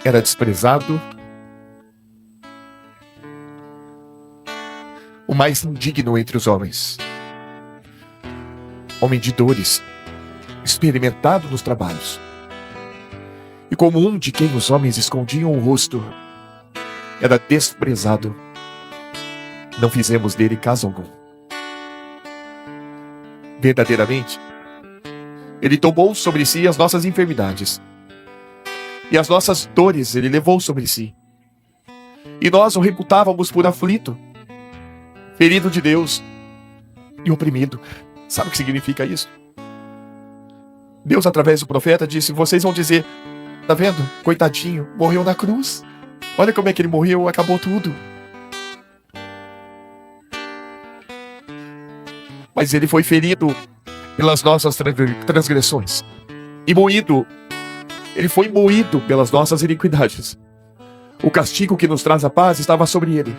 Era desprezado, o mais indigno entre os homens. Homem de dores, experimentado nos trabalhos. E como um de quem os homens escondiam o rosto, era desprezado. Não fizemos dele caso algum. Verdadeiramente, ele tomou sobre si as nossas enfermidades. E as nossas dores ele levou sobre si. E nós o reputávamos por aflito, ferido de Deus e oprimido. Sabe o que significa isso? Deus, através do profeta, disse: vocês vão dizer, tá vendo? Coitadinho, morreu na cruz. Olha como é que ele morreu, acabou tudo. Mas ele foi ferido pelas nossas transgressões. E moído. Ele foi moído pelas nossas iniquidades. O castigo que nos traz a paz estava sobre ele.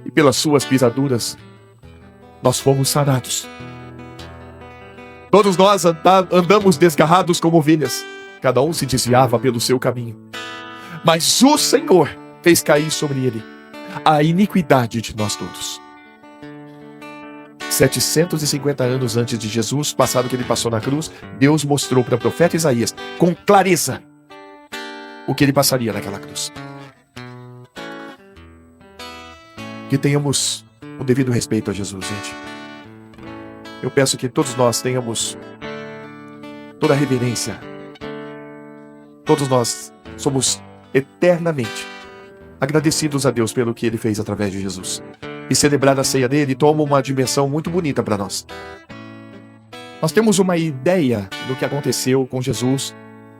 E pelas suas pisaduras, nós fomos sarados. Todos nós andamos desgarrados como ovelhas. Cada um se desviava pelo seu caminho. Mas o Senhor fez cair sobre ele a iniquidade de nós todos. 750 anos antes de Jesus, passado que ele passou na cruz, Deus mostrou para o profeta Isaías, com clareza, o que ele passaria naquela cruz. Que tenhamos o devido respeito a Jesus, gente. Eu peço que todos nós tenhamos toda a reverência. Todos nós somos eternamente agradecidos a Deus pelo que ele fez através de Jesus. E celebrar a ceia dele toma uma dimensão muito bonita para nós. Nós temos uma ideia do que aconteceu com Jesus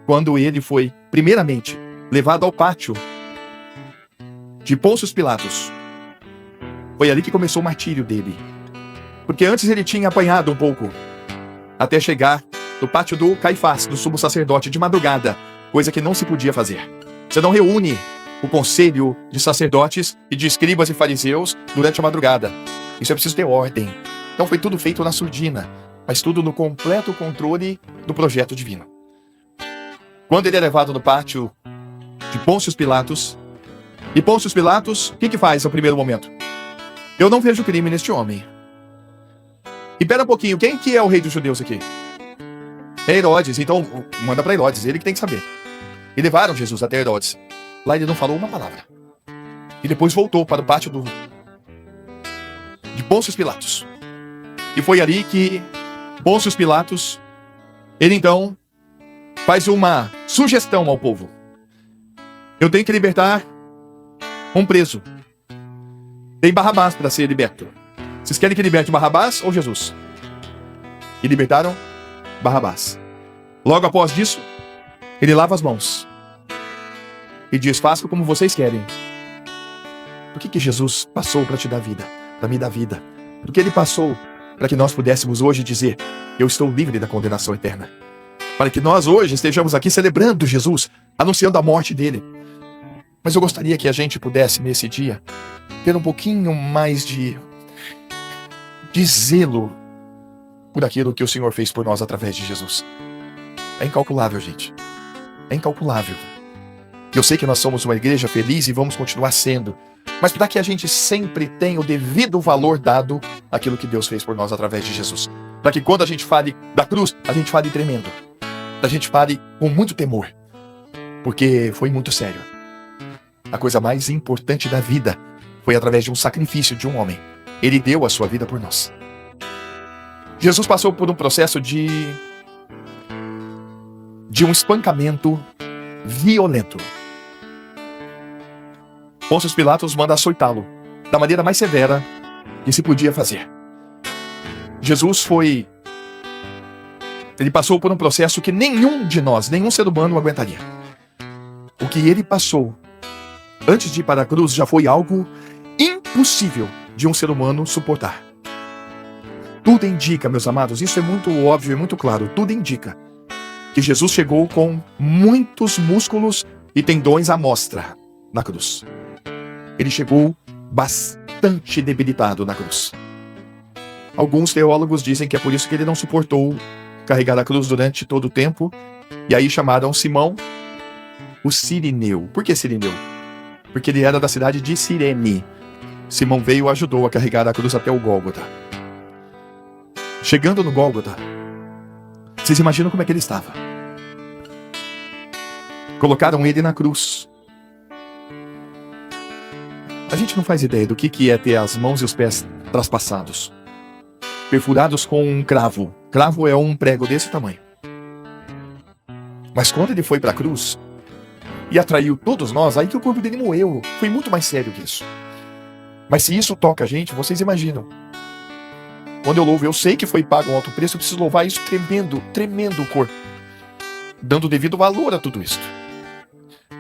quando ele foi, primeiramente, levado ao pátio de Pôncio Pilatos. Foi ali que começou o martírio dele. Porque antes ele tinha apanhado um pouco, até chegar no pátio do Caifás, do sumo sacerdote, de madrugada, coisa que não se podia fazer. Você não reúne o conselho de sacerdotes e de escribas e fariseus durante a madrugada. Isso é preciso ter ordem. Então foi tudo feito na surdina, mas tudo no completo controle do projeto divino. Quando ele é levado no pátio de Pôncio Pilatos, e Pôncio Pilatos, o que faz no primeiro momento? Eu não vejo crime neste homem. E pera um pouquinho, quem que é o rei dos judeus aqui? É Herodes, então manda para Herodes, ele que tem que saber. E levaram Jesus até Herodes. Lá ele não falou uma palavra. E depois voltou para o pátio de Pôncio Pilatos. E foi ali que Pôncio Pilatos, ele então faz uma sugestão ao povo. Eu tenho que libertar um preso. Tem Barrabás para ser liberto. Vocês querem que liberte Barrabás ou Jesus? E libertaram Barrabás. Logo após disso, ele lava as mãos e diz: façam como vocês querem. Por que Jesus passou para te dar vida? Para me dar vida. Porque ele passou para que nós pudéssemos hoje dizer: eu estou livre da condenação eterna. Para que nós hoje estejamos aqui celebrando Jesus, anunciando a morte dele. Mas eu gostaria que a gente pudesse, nesse dia, ter um pouquinho mais de zelo por aquilo que o Senhor fez por nós através de Jesus. É incalculável, gente. É incalculável. Eu sei que nós somos uma igreja feliz e vamos continuar sendo. Mas para que a gente sempre tenha o devido valor dado àquilo que Deus fez por nós através de Jesus. Para que quando a gente fale da cruz, a gente fale tremendo. A gente fale com muito temor. Porque foi muito sério. A coisa mais importante da vida foi através de um sacrifício de um homem. Ele deu a sua vida por nós. Jesus passou por um processo de um espancamento violento. Pôncio Pilatos manda açoitá-lo da maneira mais severa que se podia fazer. Jesus ele passou por um processo que nenhum de nós, nenhum ser humano aguentaria. O que ele passou antes de ir para a cruz já foi algo impossível de um ser humano suportar. Tudo indica, meus amados, isso é muito óbvio e muito claro, tudo indica que Jesus chegou com muitos músculos e tendões à mostra na cruz. Ele chegou bastante debilitado na cruz. Alguns teólogos dizem que é por isso que ele não suportou carregar a cruz durante todo o tempo, e aí chamaram Simão o Cirineu. Por que Cirineu? Porque ele era da cidade de Cirene. Simão veio e ajudou a carregar a cruz até o Gólgota. Chegando no Gólgota, vocês imaginam como é que ele estava? Colocaram ele na cruz. A gente não faz ideia do que é ter as mãos e os pés traspassados, perfurados com um cravo. Cravo é um prego desse tamanho. Mas quando ele foi para a cruz e atraiu todos nós, aí que o corpo dele moeu. Foi muito mais sério que isso. Mas se isso toca a gente, vocês imaginam. Quando eu louvo, eu sei que foi pago um alto preço, eu preciso louvar isso tremendo o corpo, dando o devido valor a tudo isso.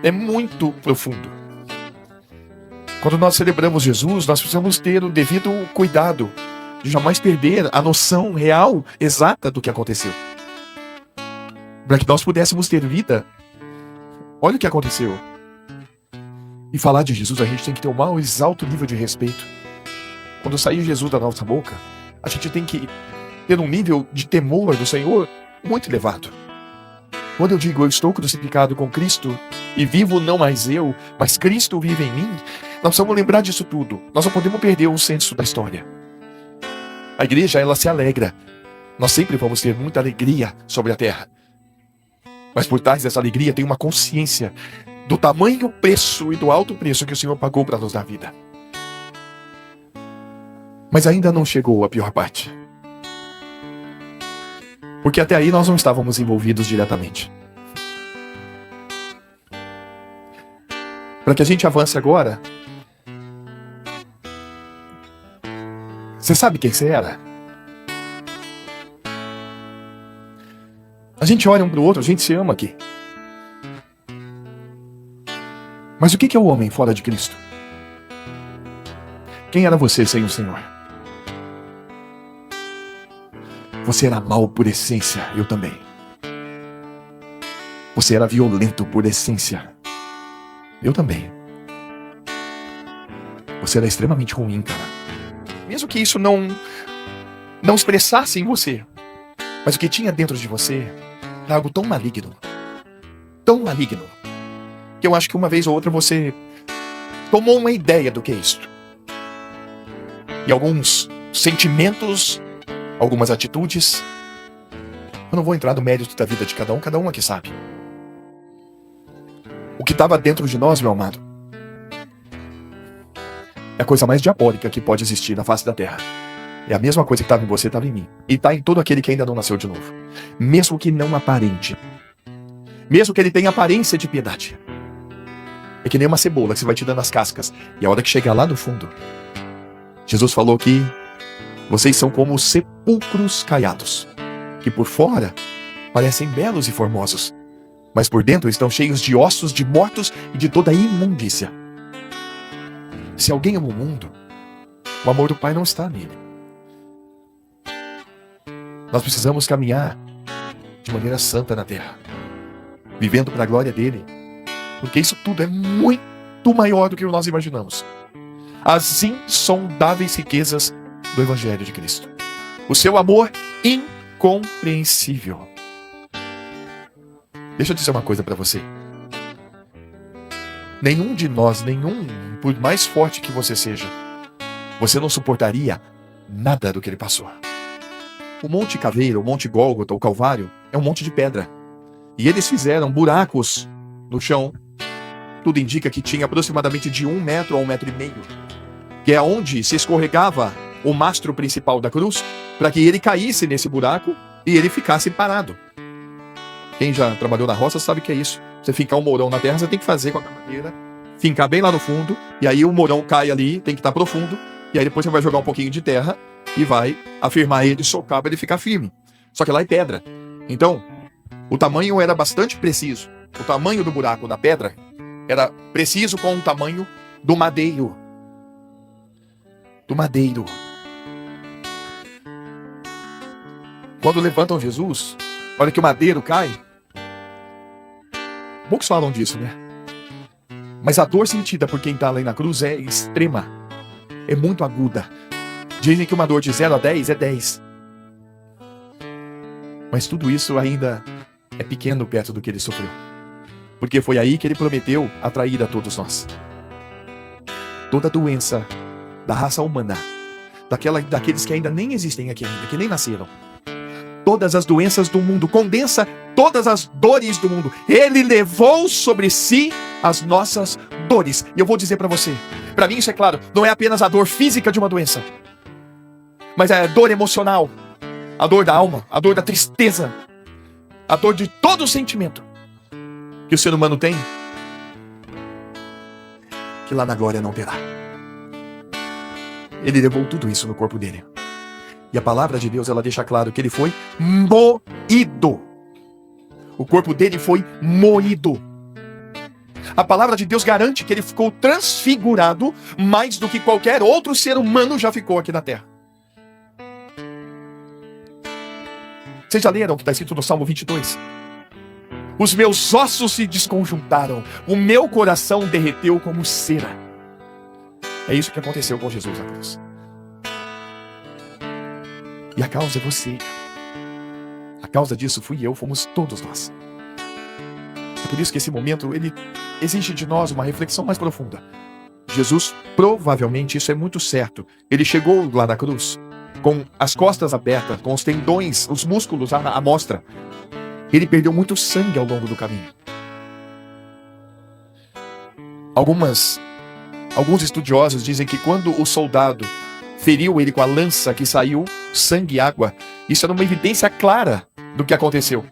É muito profundo. Quando nós celebramos Jesus, nós precisamos ter o devido cuidado de jamais perder a noção real, exata do que aconteceu. Para que nós pudéssemos ter vida. Olha o que aconteceu. E falar de Jesus, a gente tem que ter o mais alto nível de respeito. Quando sair Jesus da nossa boca, a gente tem que ter um nível de temor do Senhor muito elevado. Quando eu digo eu estou crucificado com Cristo e vivo não mais eu, mas Cristo vive em mim, nós vamos lembrar disso tudo. Nós não podemos perder o senso da história. A igreja, ela se alegra. Nós sempre vamos ter muita alegria sobre a terra. Mas por trás dessa alegria tem uma consciência do tamanho preço e do alto preço que o Senhor pagou para nos dar vida. Mas ainda não chegou a pior parte. Porque até aí nós não estávamos envolvidos diretamente. Para que a gente avance agora, você sabe quem você era? A gente olha um para o outro, a gente se ama aqui. Mas o que é o homem fora de Cristo? Quem era você sem o Senhor? Você era mau por essência, eu também. Você era violento por essência, eu também. Você era extremamente ruim, cara. Mesmo que isso não expressasse em você, mas o que tinha dentro de você era algo tão maligno, que eu acho que uma vez ou outra você tomou uma ideia do que é isso. E alguns sentimentos, algumas atitudes. Eu não vou entrar no mérito da vida de cada um aqui sabe. O que estava dentro de nós, meu amado, é a coisa mais diabólica que pode existir na face da terra. É a mesma coisa que estava em você, estava em mim. E está em todo aquele que ainda não nasceu de novo. Mesmo que não aparente. Mesmo que ele tenha aparência de piedade. É que nem uma cebola que você vai te dando as cascas. E a hora que chegar lá no fundo, Jesus falou que vocês são como sepulcros caiados, que por fora parecem belos e formosos, mas por dentro estão cheios de ossos de mortos e de toda a imundícia. Se alguém ama o mundo, o amor do Pai não está nele. Nós precisamos caminhar de maneira santa na terra, vivendo para a glória dele, porque isso tudo é muito maior do que nós imaginamos. As insondáveis riquezas do Evangelho de Cristo. O seu amor incompreensível. Deixa eu dizer uma coisa para você. Nenhum de nós, por mais forte que você seja, você não suportaria nada do que ele passou. O Monte Caveira, o Monte Gólgota, o Calvário, é um monte de pedra. E eles fizeram buracos no chão. Tudo indica que tinha aproximadamente de 1 metro a 1,5 metros, que é onde se escorregava o mastro principal da cruz, para que ele caísse nesse buraco e ele ficasse parado. Quem já trabalhou na roça sabe que é isso. Você fincar um mourão na terra, você tem que fazer com a madeira, fincar bem lá no fundo, e aí o mourão cai ali, tem que estar profundo, e aí depois você vai jogar um pouquinho de terra e vai afirmar ele, socar para ele ficar firme. Só que lá é pedra. Então, o tamanho era bastante preciso. O tamanho do buraco da pedra era preciso com o tamanho do madeiro. Do madeiro. Quando levantam Jesus, olha que o madeiro cai. Poucos falam disso, né? Mas a dor sentida por quem está lá na cruz é extrema. É muito aguda. Dizem que uma dor de 0 a 10 é 10. Mas tudo isso ainda é pequeno perto do que ele sofreu. Porque foi aí que ele prometeu atrair a todos nós. Toda doença da raça humana, daqueles que ainda nem existem aqui ainda, que nem nasceram. Todas as doenças do mundo, condensa todas as dores do mundo. Ele levou sobre si as nossas dores. E eu vou dizer para você, para mim isso é claro, não é apenas a dor física de uma doença, mas é a dor emocional, a dor da alma, a dor da tristeza, a dor de todo o sentimento que o ser humano tem, que lá na glória não terá. Ele levou tudo isso no corpo dele. E a palavra de Deus, ela deixa claro que ele foi moído. O corpo dele foi moído. A palavra de Deus garante que ele ficou transfigurado mais do que qualquer outro ser humano já ficou aqui na terra. Vocês já leram o que está escrito no Salmo 22? Os meus ossos se desconjuntaram, o meu coração derreteu como cera. É isso que aconteceu com Jesus na cruz. E a causa é você. A causa disso fui eu, fomos todos nós. É por isso que esse momento, ele exige de nós uma reflexão mais profunda. Jesus, provavelmente, isso é muito certo, ele chegou lá na cruz com as costas abertas, com os tendões, os músculos à mostra. Ele perdeu muito sangue ao longo do caminho. Alguns estudiosos dizem que quando o soldado feriu ele com a lança que saiu sangue e água, isso era uma evidência clara do que aconteceu.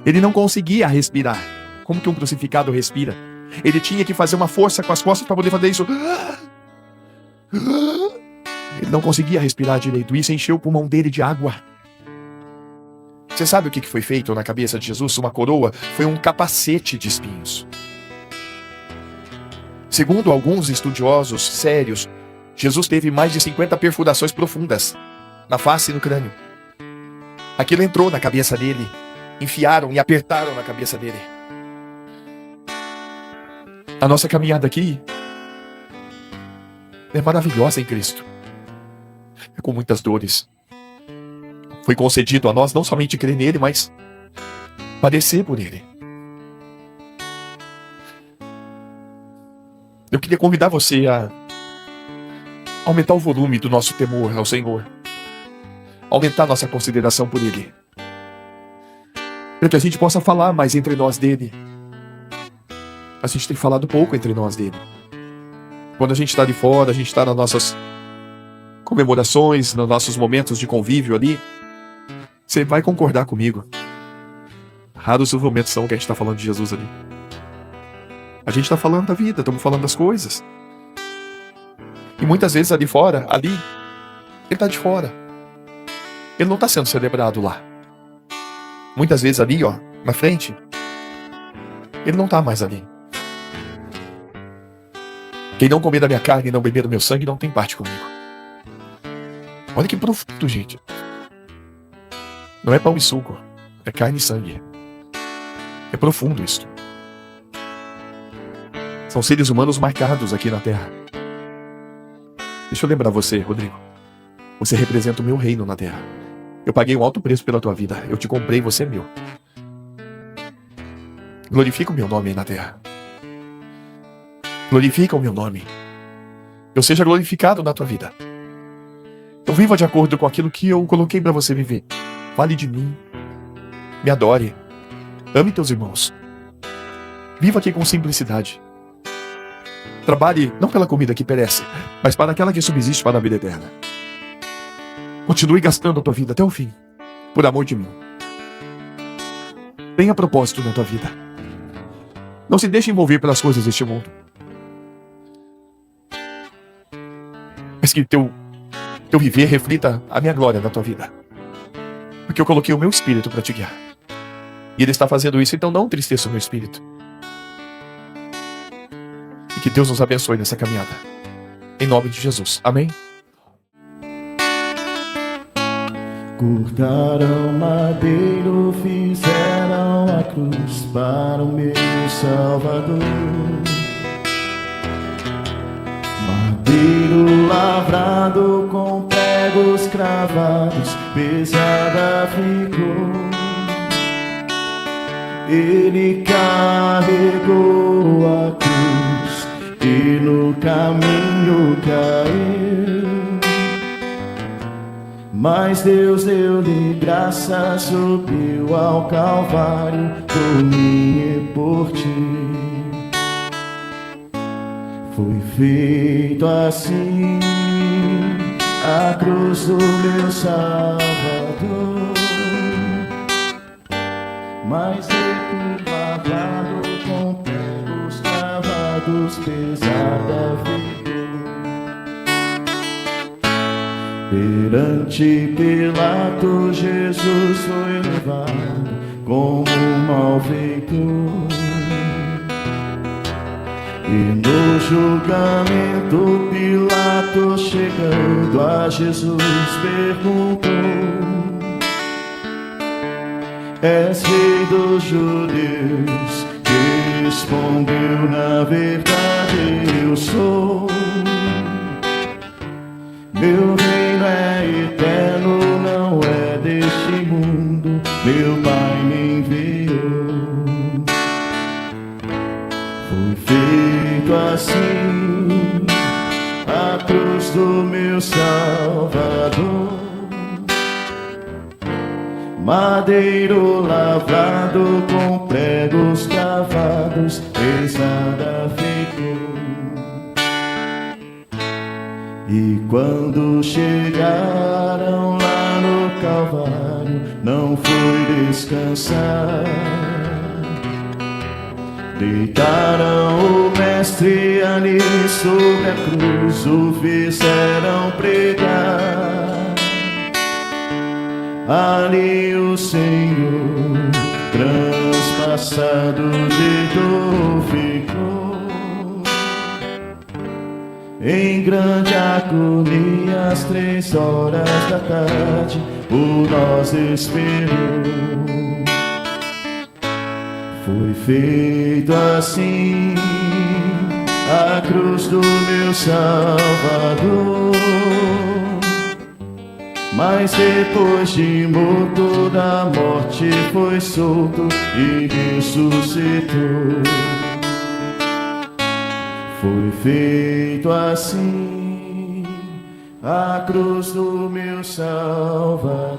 Ele não conseguia respirar. Como que um crucificado respira? Ele tinha que fazer uma força com as costas para poder fazer isso. Ele não conseguia respirar direito. Isso encheu o pulmão dele de água. Você sabe o que foi feito na cabeça de Jesus? Uma coroa? Foi um capacete de espinhos. Segundo alguns estudiosos sérios, Jesus teve mais de 50 perfurações profundas na face e no crânio. Aquilo entrou na cabeça dele. Enfiaram e apertaram na cabeça dele. A nossa caminhada aqui é maravilhosa em Cristo. É com muitas dores. Foi concedido a nós não somente crer nele, mas padecer por ele. Eu queria convidar você a aumentar o volume do nosso temor ao Senhor. Aumentar nossa consideração por ele. Para que a gente possa falar mais entre nós dele. A gente tem falado pouco entre nós dele. Quando a gente está de fora, a gente está nas nossas comemorações, nos nossos momentos de convívio ali, você vai concordar comigo. Raros os momentos são que a gente está falando de Jesus ali. A gente está falando da vida, estamos falando das coisas. E muitas vezes ali fora, ali, ele está de fora. Ele não está sendo celebrado lá. Muitas vezes ali, ó, na frente, ele não está mais ali. Quem não comer da minha carne e não beber do meu sangue não tem parte comigo. Olha que profundo, gente. Não é pão e suco, é carne e sangue. É profundo isso. São seres humanos marcados aqui na terra. Deixa eu lembrar você, Rodrigo. Você representa o meu reino na terra. Eu paguei um alto preço pela tua vida. Eu te comprei, você é meu. Glorifica o meu nome aí na terra. Glorifica o meu nome. Eu seja glorificado na tua vida. Eu viva de acordo com aquilo que eu coloquei para você viver. Fale de mim. Me adore. Ame teus irmãos. Viva aqui com simplicidade. Trabalhe não pela comida que perece, mas para aquela que subsiste para a vida eterna. Continue gastando a tua vida até o fim, por amor de mim. Tenha propósito na tua vida. Não se deixe envolver pelas coisas deste mundo. Mas que teu viver reflita a minha glória na tua vida. Porque eu coloquei o meu espírito para te guiar. E ele está fazendo isso, então não entristeça o meu espírito. E que Deus nos abençoe nessa caminhada. Em nome de Jesus. Amém? Cortaram madeiro, fizeram a cruz para o meu Salvador. Madeiro lavrado com pregos cravados, pesada ficou. Ele carregou a cruz e no caminho caiu. Mas Deus deu-lhe graça, subiu ao Calvário por mim e por ti. Foi feito assim a cruz do meu Salvador. Mas ele lavado com pregos cravados, pesada ficou. Perante Pilatos, Jesus foi levado como um malfeitor. E no julgamento, Pilatos, chegando a Jesus, perguntou: És rei dos judeus? Respondeu: na verdade eu sou. Meu reino é eterno, não é deste mundo, meu Pai me enviou. Foi feito assim a cruz do meu Salvador. Madeiro lavrado com pregos cavados, pesada ficou. E quando chegaram lá no Calvário, não foi descansar. Deitaram o mestre ali sobre a cruz, o fizeram pregar. Ali o Senhor, transpassado de dor, ficou. Em grande agonia, às 3 horas da tarde, por nós esperou. Foi feito assim a cruz do meu Salvador. Mas depois de morto da morte foi solto e ressuscitou. Foi feito assim a cruz do meu Salvador.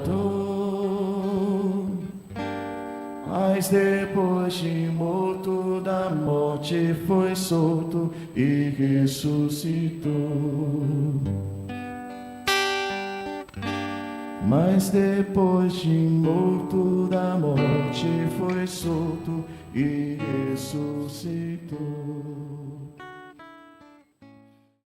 Mas depois de morto da morte foi solto e ressuscitou. Mas depois de morto da morte foi solto e ressuscitou.